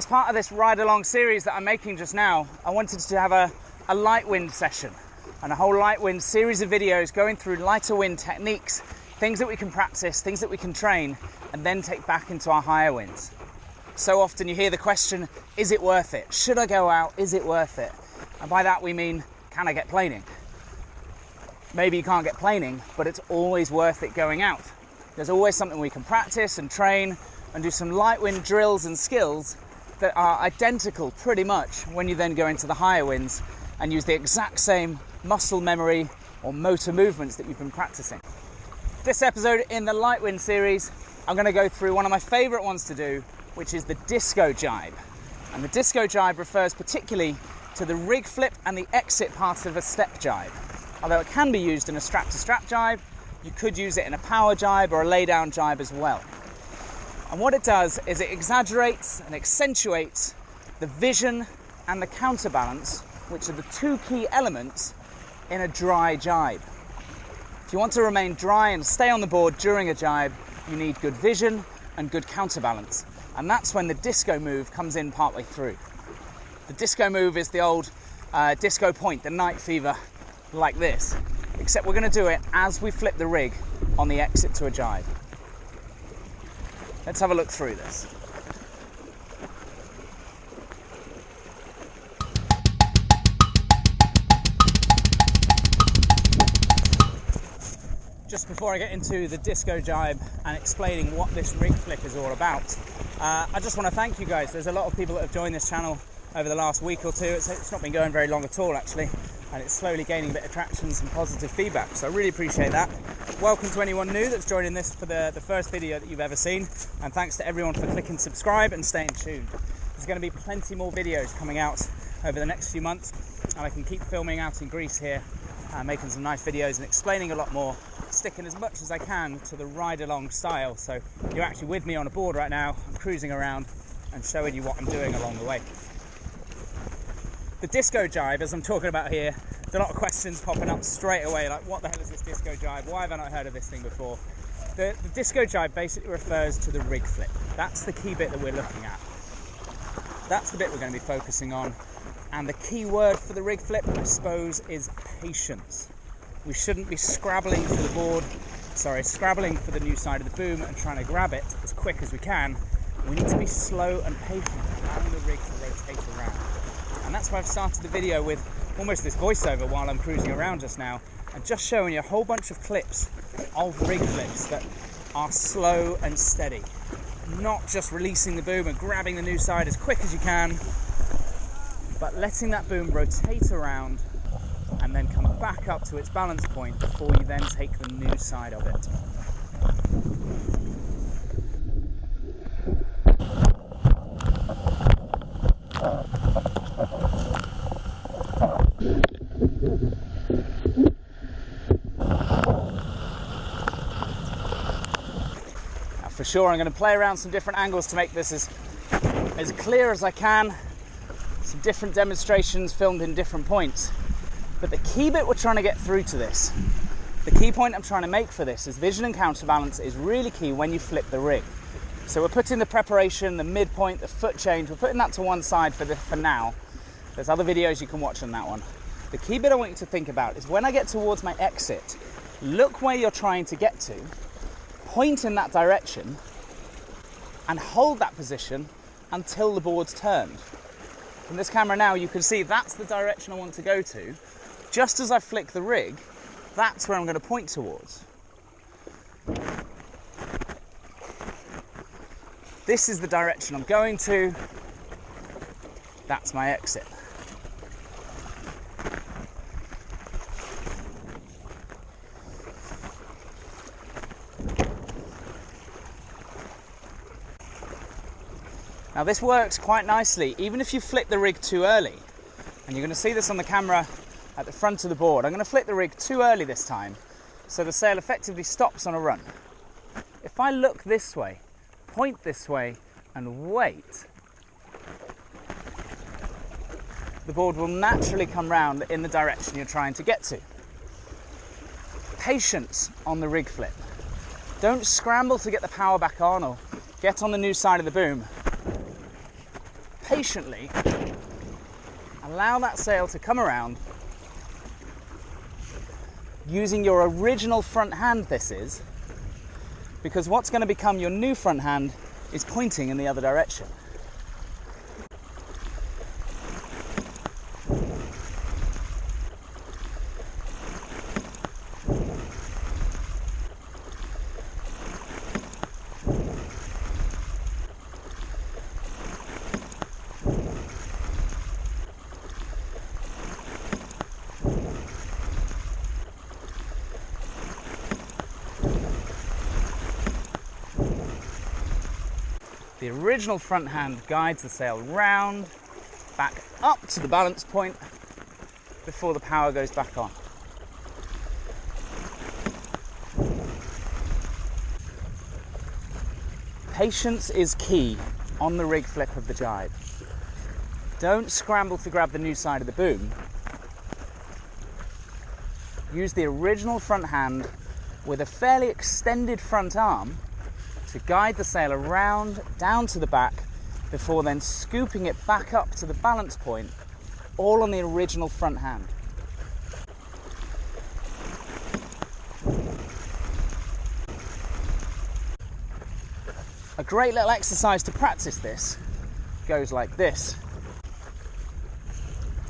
As part of this ride-along series that I'm making just now, I wanted to have a light wind session and a whole light wind series of videos going through lighter wind techniques, things that we can practice, things that we can train, and then take back into our higher winds. So often you hear the question, is it worth it? Should I go out? Is it worth it? And by that we mean, can I get planing? Maybe you can't get planing, but it's always worth it going out. There's always something we can practice and train and do some light wind drills and skills that are identical pretty much when you then go into the higher winds and use the exact same muscle memory or motor movements that you've been practicing. This episode in the light wind series, I'm going to go through one of my favorite ones to do, which is the disco gybe. And the disco gybe refers particularly to the rig flip and the exit part of a step gybe. Although it can be used in a strap to strap gybe, you could use it in a power gybe or a lay down gybe as well. And what it does is it exaggerates and accentuates the vision and the counterbalance, which are the two key elements in a dry gybe. If you want to remain dry and stay on the board during a gybe, you need good vision and good counterbalance. And that's when the disco move comes in partway through. The disco move is the old disco point, the night fever, like this. Except we're going to do it as we flip the rig on the exit to a gybe. Let's have a look through this. Just before I get into the disco gybe and explaining what this rig flip is all about, I just want to thank you guys. There's a lot of people that have joined this channel over the last week or two. It's not been going very long at all, actually, and it's slowly gaining a bit of traction and some positive feedback, so I really appreciate that. Welcome to anyone new that's joining this for the first video that you've ever seen, and thanks to everyone for clicking subscribe and staying tuned. There's going to be plenty more videos coming out over the next few months, and I can keep filming out in Greece here, making some nice videos and explaining a lot more, sticking as much as I can to the ride-along style, so you're actually with me on a board right now. I'm cruising around and showing you what I'm doing along the way. The disco gybe, as I'm talking about here, there's a lot of questions popping up straight away, like what the hell is this disco gybe? Why have I not heard of this thing before? The disco gybe basically refers to the rig flip. That's the key bit that we're looking at. That's the bit we're going to be focusing on. And the key word for the rig flip, I suppose, is patience. We shouldn't be scrabbling for the board, scrabbling for the new side of the boom and trying to grab it as quick as we can. We need to be slow and patient, allowing the rig to rotate around. And that's why I've started the video with almost this voiceover while I'm cruising around just now, and just showing you a whole bunch of clips of rig flips that are slow and steady. Not just releasing the boom and grabbing the new side as quick as you can, but letting that boom rotate around and then come back up to its balance point before you then take the new side of it. Now for sure I'm going to play around some different angles to make this as clear as I can. Some different demonstrations filmed in different points. But the key bit we're trying to get through to this, the key point I'm trying to make for this is vision and counterbalance is really key when you flip the rig. So we're putting the preparation, the midpoint, the foot change, we're putting that to one side for now. There's other videos you can watch on that one. The key bit I want you to think about is when I get towards my exit, look where you're trying to get to, point in that direction, and hold that position until the board's turned. From this camera now, you can see that's the direction I want to go to. Just as I flick the rig, that's where I'm going to point towards. This is the direction I'm going to. That's my exit. Now this works quite nicely, even if you flip the rig too early. And you're going to see this on the camera at the front of the board. I'm going to flip the rig too early this time, so the sail effectively stops on a run. If I look this way, point this way, and wait, the board will naturally come round in the direction you're trying to get to. Patience on the rig flip. Don't scramble to get the power back on or get on the new side of the boom. patiently allow that sail to come around using your original front hand, this is, because what's going to become your new front hand is pointing in the other direction. The original front hand guides the sail round, back up to the balance point before the power goes back on. Patience is key on the rig flip of the gybe. Don't scramble to grab the new side of the boom. Use the original front hand with a fairly extended front arm to guide the sail around down to the back before then scooping it back up to the balance point, all on the original front hand. A great little exercise to practice this goes like this.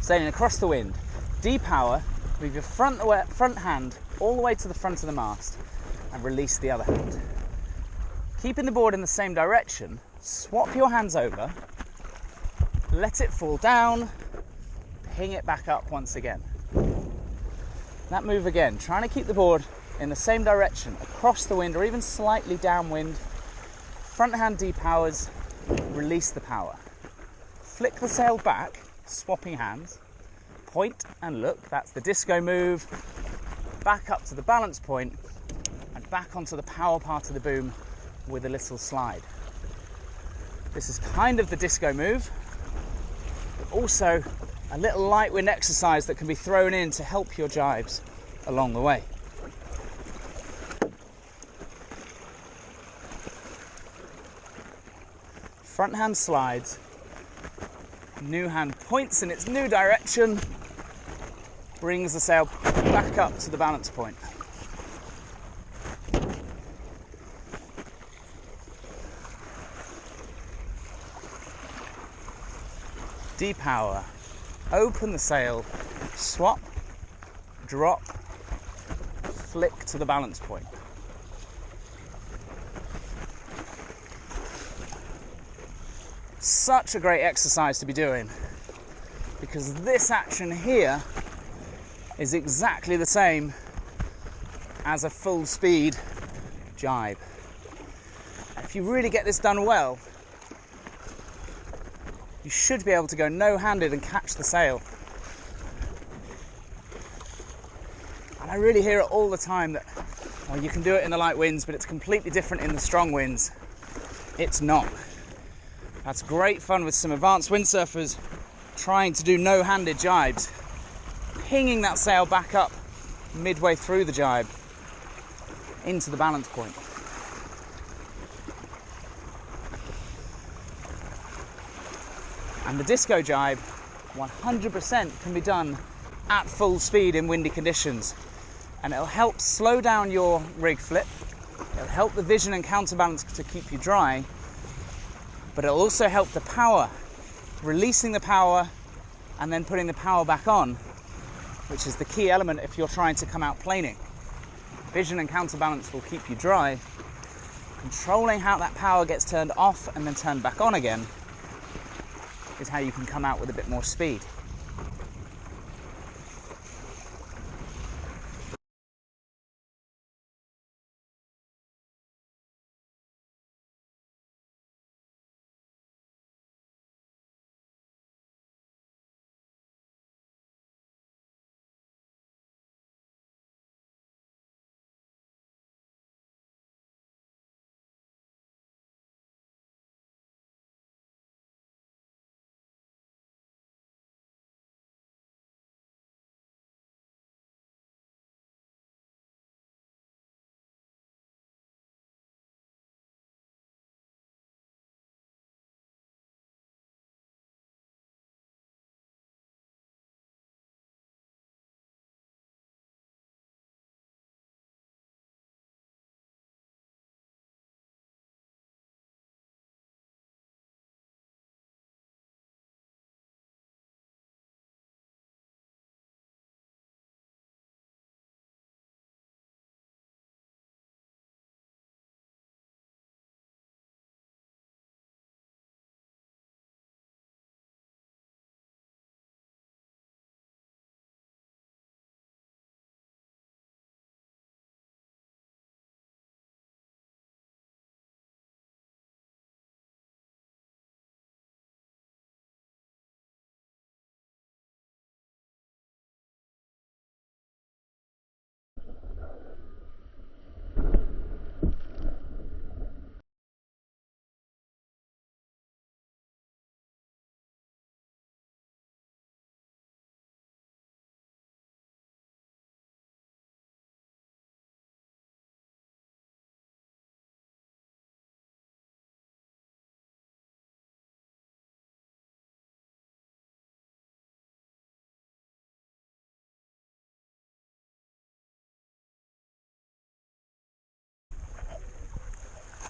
Sailing across the wind, depower, move your front hand all the way to the front of the mast and release the other hand. Keeping the board in the same direction, swap your hands over, let it fall down, ping it back up once again. That move again, trying to keep the board in the same direction, across the wind or even slightly downwind. Front hand depowers, release the power. Flick the sail back, swapping hands, point and look, that's the disco move, back up to the balance point and back onto the power part of the boom with a little slide. This is kind of the disco move, but also a little light wind exercise that can be thrown in to help your jibes along the way. Front hand slides, new hand points in its new direction, brings the sail back up to the balance point. Depower, open the sail, swap, drop, flick to the balance point. Such a great exercise to be doing, because this action here is exactly the same as a full speed gybe. If you really get this done well, you should be able to go no-handed and catch the sail. And I really hear it all the time that, well, you can do it in the light winds, but it's completely different in the strong winds. It's not. That's great fun with some advanced windsurfers trying to do no-handed jibes. Pinging that sail back up midway through the gybe into the balance point. And the disco gybe 100% can be done at full speed in windy conditions, and it'll help slow down your rig flip, it'll help the vision and counterbalance to keep you dry, but it'll also help the power, releasing the power and then putting the power back on, which is the key element if you're trying to come out planing. Vision and counterbalance will keep you dry. Controlling how that power gets turned off and then turned back on again is how you can come out with a bit more speed.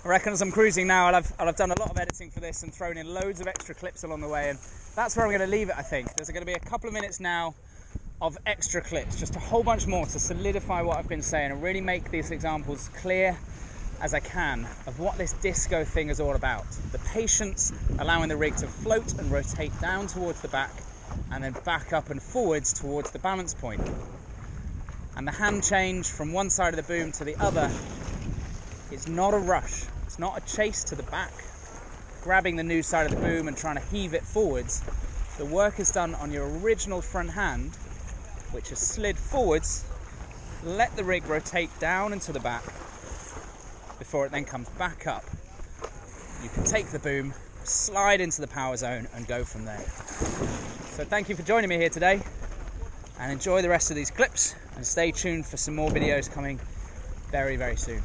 I reckon as I'm cruising now, I'll have done a lot of editing for this and thrown in loads of extra clips along the way, and that's where I'm going to leave it, I think. There's going to be a couple of minutes now of extra clips, just a whole bunch more to solidify what I've been saying and really make these examples clear as I can of what this disco thing is all about. The patience, allowing the rig to float and rotate down towards the back and then back up and forwards towards the balance point. And the hand change from one side of the boom to the other is not a rush. It's not a chase to the back, grabbing the new side of the boom and trying to heave it forwards. The work is done on your original front hand, which has slid forwards. Let the rig rotate down into the back before it then comes back up. You can take the boom, slide into the power zone and go from there. So thank you for joining me here today, and enjoy the rest of these clips and stay tuned for some more videos coming very, very soon.